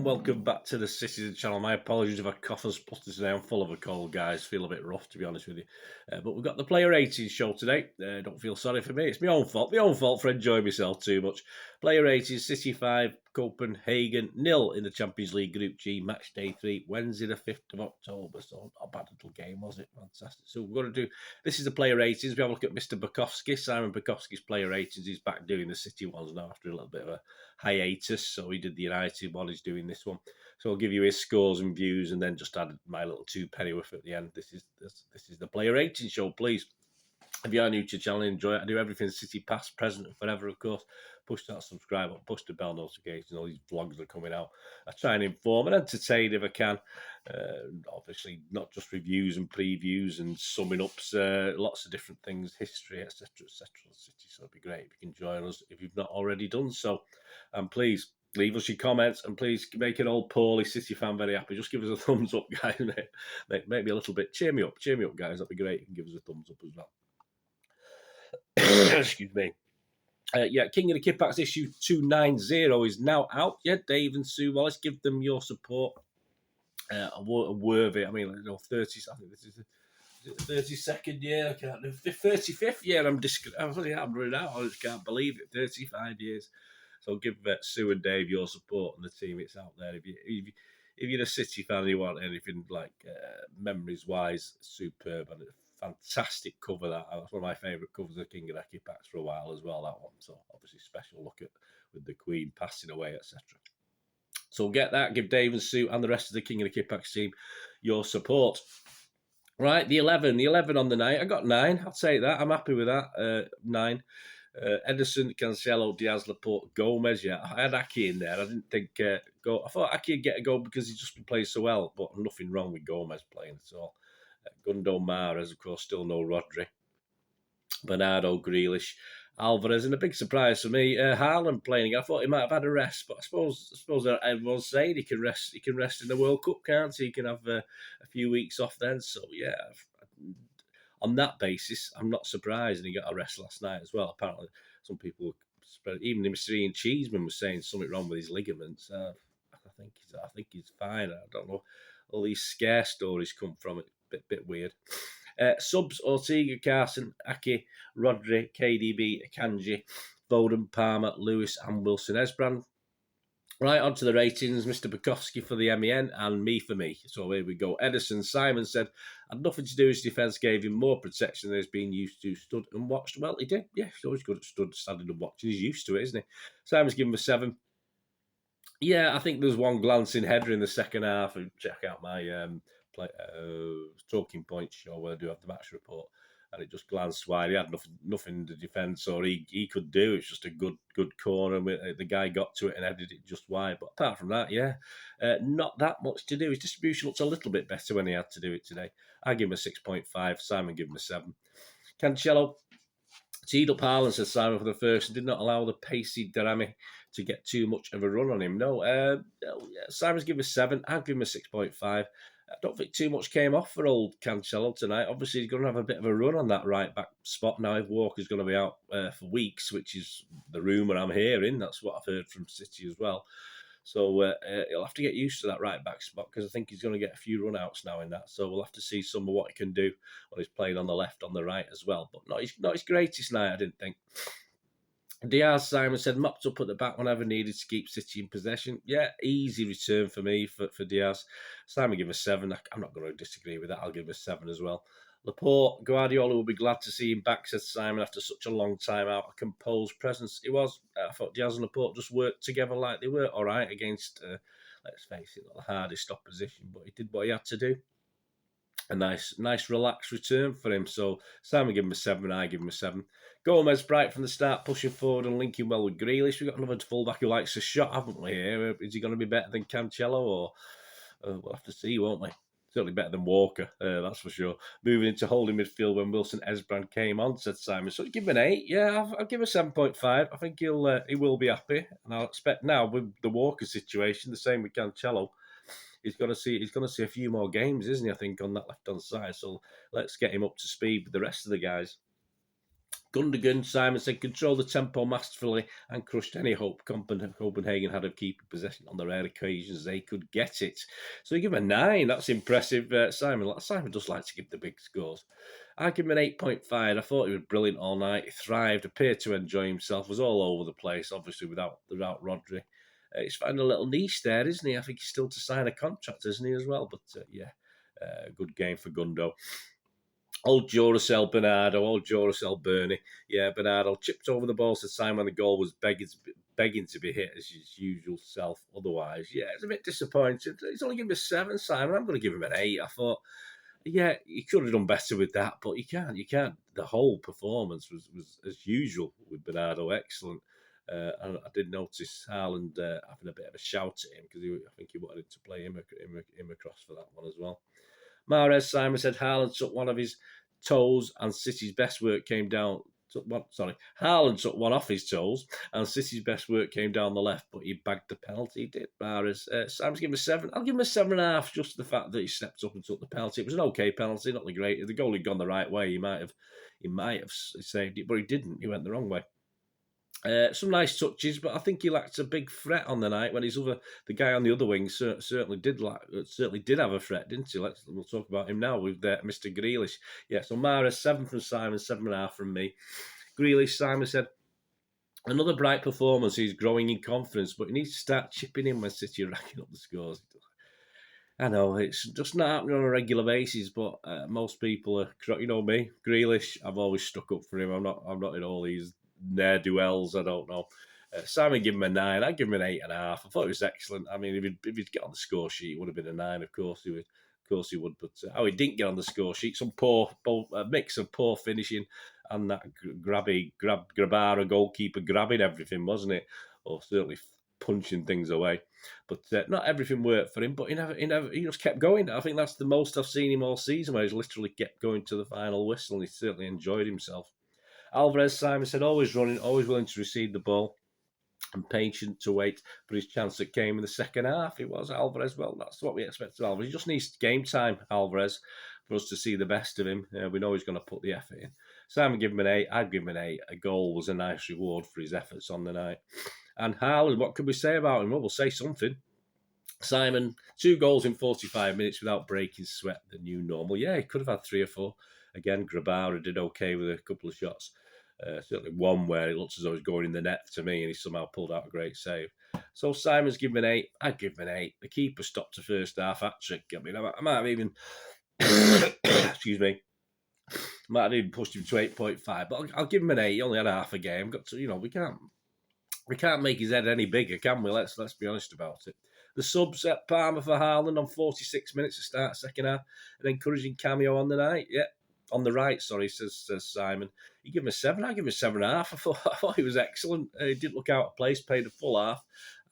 and welcome back to the Citytilidie channel. My apologies if I cough and splutter today. I'm full of a cold, guys. Feel a bit rough, to be honest with you. But we've got the Player 18 show today. Don't feel sorry for me. It's my own fault. My own fault for enjoying myself too much. Player 18, City 5, Copenhagen 0 in the Champions League Group G. Match day 3, Wednesday the 5th of October. So not a bad little game, was it? Fantastic. So we're going to do, this is the Player 18s. We have a look at Mr. Bajkowski. Simon Bajkowski's Player 18s. He's back doing the City ones now after a little bit of a hiatus. So he did the United one. He's doing this one. So I'll give you his scores and views, and then just add my little 2 pennyworth at the end. This is the Player 18 show. Please, if you are new to the channel, enjoy it. I do everything City, past, present, and forever, of course. Push that subscribe button, push the bell notification. All these vlogs are coming out. I try and inform and entertain if I can. Obviously, not just reviews and previews and summing ups. Lots of different things, history, etc., etc. City. So it'd be great if you can join us if you've not already done so. And please leave us your comments, and please make an old poorly City fan very happy. Just give us a thumbs up, guys. Maybe a little bit. Cheer me up, guys. That'd be great. You can give us a thumbs up as well. Excuse me. Yeah, King of the Kippax issue 290 is now out. Yeah, Dave and Sue Wallace, give them your support. Worthy. I mean, 30. I think this is the 32nd year. I can't do the 35th year. I'm running out. I just can't believe it. 35 years. So give Sue and Dave your support and the team. It's out there. If you're a City fan and you want anything like memories wise, superb and fantastic cover. That's one of my favourite covers of King of the Kippax for a while as well. That one. So obviously special look at with the Queen passing away, etc. So get that. Give Dave and Sue and the rest of the King of the Kippax team your support. Right, the 11 on the night. I got 9. I'll take that. I'm happy with that. 9. Ederson, Cancelo, Diaz, Laporte, Gomez. Yeah, I had Aki in there. I didn't think I thought Aki would get a goal because he's just been playing so well, but nothing wrong with Gomez playing at all. Gundo, Mahrez, of course, still no Rodri. Bernardo, Grealish, Alvarez, and a big surprise for me, Haaland playing. I thought he might have had a rest, but I suppose everyone's saying he can rest. He can rest in the World Cup, can't he? He can have a few weeks off then. So yeah, on that basis, I'm not surprised. And he got a rest last night as well. Apparently, some people, even Mr. Ian Cheeseman was saying something wrong with his ligaments. I think he's fine. I don't know. All these scare stories come from it. Bit weird. Subs: Ortega, Carson, Aki, Rodri, KDB, Akanji, Foden, Palmer, Lewis, and Wilson Esbrand. Right, on to the ratings. Mr. Bajkowski for the M.E.N. and me for me. So here we go. Ederson, Simon said, had nothing to do. His defence gave him more protection than he's been used to. Stood and watched. Well, he did. Yeah, he's always good at standing and watching. He's used to it, isn't he? Simon's given him a 7. Yeah, I think there's one glancing header in the second half. And check out my talking points show where I do have the match report, and it just glanced wide. He had nothing to defence or he could do. It's just a good corner. The guy got to it and headed it just wide. But apart from that, yeah, not that much to do. His distribution looks a little bit better when he had to do it today. I give him a 6.5. Simon give him a 7. Cancelo teed up Haaland, says Simon, for the first, and did not allow the pacey Darami to get too much of a run on him. No, Simon's given a 7. I'll give him a 6.5. I don't think too much came off for old Cancelo tonight. Obviously, he's going to have a bit of a run on that right-back spot now if Walker's going to be out for weeks, which is the rumour I'm hearing. That's what I've heard from City as well. So he'll have to get used to that right-back spot because I think he's going to get a few run-outs now in that. So we'll have to see some of what he can do when he's playing on the left, on the right as well. But not his greatest night, I didn't think. Diaz, Simon said, mopped up at the back whenever needed to keep City in possession. Yeah, easy return for me for Diaz. Simon gave a 7. I'm not going to disagree with that. I'll give him a 7 as well. Laporte, Guardiola will be glad to see him back, said Simon, after such a long time out. A composed presence. It was. I thought Diaz and Laporte just worked together like they were all right against, let's face it, not the hardest opposition, but he did what he had to do. A nice relaxed return for him. So Simon gave him a 7, I give him a 7. Gomez, bright from the start, pushing forward and linking well with Grealish. We've got another fullback who likes a shot, haven't we, here? Is he going to be better than Cancelo? Or we'll have to see, won't we? Certainly better than Walker, that's for sure. Moving into holding midfield when Wilson Esbrand came on, said Simon. So give him an 8. Yeah, I'll give him a 7.5. I think he will be happy. And I'll expect now with the Walker situation, the same with Cancelo, he's going to see a few more games, isn't he? I think on that left-hand side. So let's get him up to speed with the rest of the guys. Gundogan, Simon said, controlled the tempo masterfully and crushed any hope Copenhagen had of keeping possession on the rare occasions they could get it. So you give him a 9. That's impressive, Simon. Simon does like to give the big scores. I give him an 8.5. I thought he was brilliant all night. He thrived, appeared to enjoy himself, was all over the place, obviously without Rodri. He's finding a little niche there, isn't he? I think he's still to sign a contract, isn't he, as well? But good game for Gundo. Old Duracell Bernardo, old Duracell Bernie. Yeah, Bernardo chipped over the ball to Simon when the goal was begging to be hit as his usual self. Otherwise, yeah, it's a bit disappointing. He's only given me a 7, Simon. I'm going to give him an 8. I thought, yeah, he could have done better with that, but you can't. The whole performance was as usual with Bernardo, excellent. And I did notice Haaland having a bit of a shout at him because I think he wanted to play him across for that one as well. Mahrez, Simon said Haaland took one of his toes and City's best work came down. Haaland took one off his toes and City's best work came down the left, but he bagged the penalty. He did, Mahrez. Simon's giving him a 7. I'll give him a 7.5, just the fact that he stepped up and took the penalty. It was an okay penalty, not the great. If the goal had gone the right way, he might have saved it, but he didn't. He went the wrong way. Some nice touches, but I think he lacked a big threat on the night when the guy on the other wing certainly did have a threat, didn't he? We'll talk about him now with Mr. Grealish. Yeah, so Mahrez 7 from Simon, 7.5 from me. Grealish, Simon said, another bright performance. He's growing in confidence, but he needs to start chipping in when City are racking up the scores. I know it's just not happening on a regular basis, but most people are, you know me, Grealish. I've always stuck up for him. I'm not in all these ne'er-do-wells, I don't know. Simon gave him a 9. I'd give him an 8.5. I thought it was excellent. I mean, if he'd get on the score sheet, it would have been a 9. Of course he would. But he didn't get on the score sheet. Some mix of poor finishing and that Grabara goalkeeper grabbing everything, wasn't it? Or certainly punching things away. But not everything worked for him. But he just kept going. I think that's the most I've seen him all season, where he's literally kept going to the final whistle, and he certainly enjoyed himself. Alvarez, Simon said, always running, always willing to receive the ball and patient to wait for his chance that came in the second half. It was Alvarez. Well, that's what we expect of Alvarez. He just needs game time, Alvarez, for us to see the best of him. We know he's going to put the effort in. Simon gave him an 8. I'd give him an 8. A goal was a nice reward for his efforts on the night. And Haaland, what could we say about him? Well, we'll say something. Simon, 2 goals in 45 minutes without breaking sweat, the new normal. Yeah, he could have had 3 or 4. Again, Grabara did okay with a couple of shots. Certainly one where it looks as though he's going in the net to me, and he somehow pulled out a great save. So Simon's given an 8. I'd give him an 8. The keeper stopped the first half hat-trick. I mean, I might have even excuse me. Might have even pushed him to 8.5, but I'll give him an 8. He only had half a game. Got to, we can't make his head any bigger, can we? Let's be honest about it. The subs at Palmer for Haaland on 46 minutes to start second half, an encouraging cameo on the night. Yeah. On the right, sorry, says Simon. You give him a 7. I give him a 7.5. I thought he was excellent. He didn't look out of place, played a full half,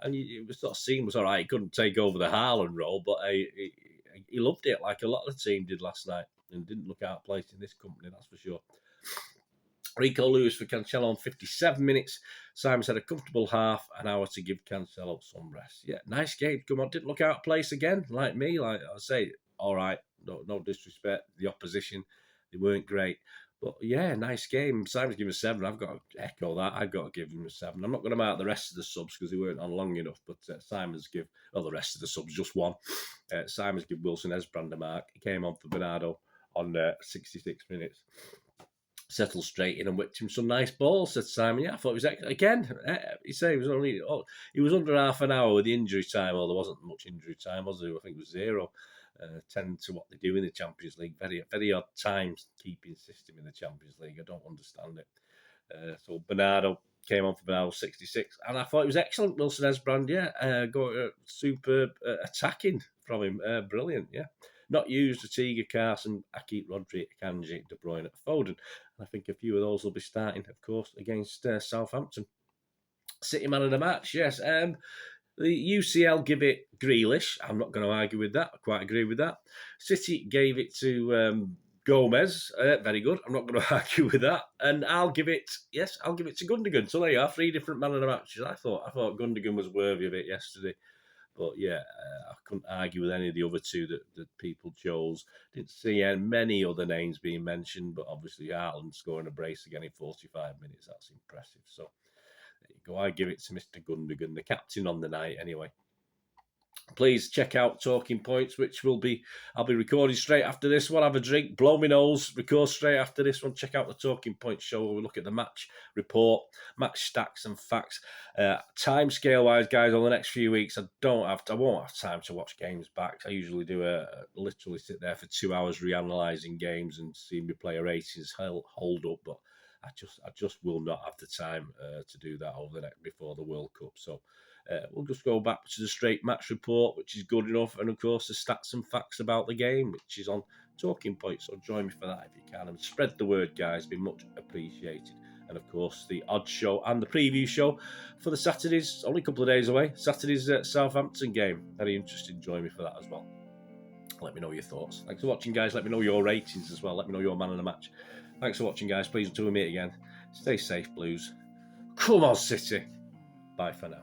and it was sort of seamless. All right, he couldn't take over the Haaland role, but he loved it like a lot of the team did last night, and didn't look out of place in this company, that's for sure. Rico Lewis for Cancelo on 57 minutes. Simon said a comfortable half an hour to give Cancelo some rest. Yeah, nice game. Come on, didn't look out of place again, like me. Like I say, all right, no disrespect. The opposition, they weren't great. But yeah, nice game. Simon's given a 7. I've got to echo that. I've got to give him a 7. I'm not going to mark the rest of the subs because they weren't on long enough. But Simon's give, the rest of the subs, just 1. Simon's give Wilson Esbrand a mark. He came on for Bernardo on 66 minutes. Settled straight in and whipped him some nice balls, said Simon. Yeah, I thought it was again. He said he was under half an hour with the injury time, or there wasn't much injury time, was there? I think it was 0. 10 to what they do in the Champions League. Very, very odd times keeping system in the Champions League. I don't understand it. So Bernardo came on for Bernardo 66, and I thought it was excellent. Wilson Esbrand, yeah, superb attacking from him, brilliant, yeah. Not used, Tiga, Carson, Akit, Rodri, Akanji, De Bruyne, Foden. And I think a few of those will be starting, of course, against Southampton. City man of the match, yes. The UCL give it Grealish. I'm not going to argue with that. I quite agree with that. City gave it to Gomez. Very good. I'm not going to argue with that. And I'll give it to Gundogan. So there you are, 3 different man of the matches. I thought Gundogan was worthy of it yesterday. But yeah, I couldn't argue with any of the other two that people chose. Didn't see many other names being mentioned, but obviously Ireland scoring a brace again in 45 minutes. That's impressive. So there you go. I give it to Mr. Gundogan, the captain on the night anyway. Please check out Talking Points, which I'll be recording straight after this one. Have a drink, blow my nose, record straight after this one. Check out the Talking Points show where we look at the match report, match stats and facts. Time scale wise, guys, on the next few weeks, I won't have time to watch games back. I usually do literally sit there for 2 hours reanalyzing games and seeing my player ratings hold up, but I just will not have the time to do that before the World Cup. So we'll just go back to the straight match report, which is good enough, and of course the stats and facts about the game, which is on Talking Points. So join me for that if you can, and spread the word, guys. Be much appreciated. And of course the odd show and the preview show for the Saturdays, only a couple of days away. Saturday's Southampton game. Very interesting. Join me for that as well. Let me know your thoughts. Thanks for watching, guys. Let me know your ratings as well. Let me know your man of the match. Thanks for watching, guys. Please until we meet again, stay safe, Blues. Come on, City. Bye for now.